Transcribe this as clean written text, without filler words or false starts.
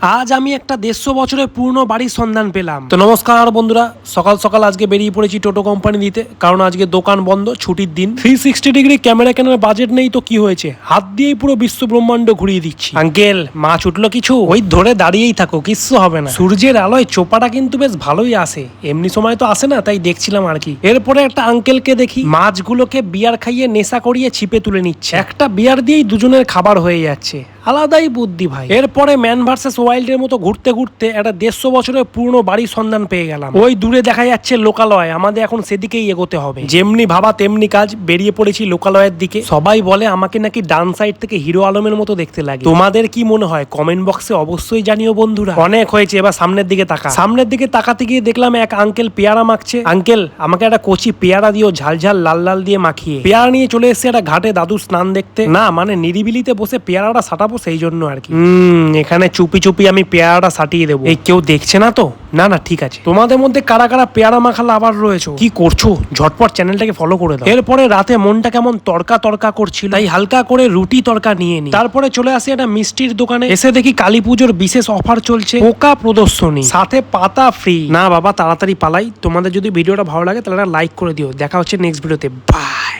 আজ আমি একটা 150 বছরের পুরনো বাড়ির সন্ধান পেলাম। তো নমস্কার বন্ধুরা, সকাল সকাল আজকে বেরিয়ে পড়েছি টোটো কোম্পানি দিতে, কারণ আজকে দোকান বন্ধ, ছুটির দিন। 360 ডিগ্রি ক্যামেরা কেনার বাজেট নেই তো কি হয়েছে, হাত দিয়েই পুরো বিশ্ব ব্রহ্মাণ্ড ঘুরিয়ে দিচ্ছি। আঙ্কেল, মাছ উঠলো কিছু? ওই ধরে দাঁড়িয়েই থাকো, কিচ্ছু হবে না। সূর্যের আলোয় চোপাটা কিন্তু বেশ ভালোই আসে, এমনি সময় তো আসে না, তাই দেখছিলাম আর কি। এরপরে একটা আঙ্কেলকে দেখি মাছগুলোকে বিয়ার খাইয়ে নেশা করিয়ে ছিপে তুলে নিচ্ছে। একটা বিয়ার দিয়েই দুজনের খাবার হয়ে যাচ্ছে, আলাদাই বুদ্ধি ভাই। এরপরে ম্যান ভার্সেস ওয়াইল্ডের মতো ঘুরতে ঘুরতে একটা 150 বছরের পুরনো বাড়ির সন্ধান পেয়ে গেলাম। ওই দূরে দেখা যাচ্ছে লোকালয়, আমাদের এখন সেদিকেই এগোতে হবে। যেমনি ভাবা তেমনি কাজ, বেরিয়ে পড়েছি লোকালয়ের দিকে। সবাই বলে আমাকে নাকি ডান সাইড থেকে হিরো আলমের মতো দেখতে লাগে। তোমাদের কি মনে হয় কমেন্ট বক্সে অবশ্যই জানিও বন্ধুরা। অনেক হয়েছে, এবার সামনের দিকে তাকা। সামনের দিকে তাকাতে গিয়ে দেখলাম এক আঙ্কেল পেয়ারা মাখছে। আঙ্কেল, আমাকে একটা কচি পেয়ারা দিও, ঝাল ঝাল লাল লাল দিয়ে মাখিয়ে। পেয়ারা নিয়ে চলে এসেছে একটা ঘাটে দাদু স্নান দেখতে, না মানে নিরিবিলিতে বসে পেয়ারাটা সাটাবো সেই জন্য আর কি। এখানে চুপি চুপি আমি পেয়ারাটা সাটিয়ে দেবো। এই কেউ দেখছে না তো? না না ঠিক আছে। তোমাদের মধ্যে কারা কারা পেয়ারা মাখা আবার রয়েছে, কি করছো? ঝটপট চ্যানেলটাকে ফলো করে দাও। এরপরে রাতে মনটা কেমন তড়কা তড়কা করছিল, তাই হালকা করে রুটি তড়কা নিয়ে নি। তারপরে চলে আসি একটা মিষ্টির দোকানে। এসে দেখি কালী পুজোর বিশেষ অফার চলছে, পোকা প্রদর্শনী, সাথে পাতা ফ্রি। না বাবা, তাড়াতাড়ি পালাই। তোমাদের যদি ভিডিওটা ভালো লাগে তাহলে একটা লাইক করে দিও। দেখা হচ্ছে নেক্সট ভিডিওতে, বাই।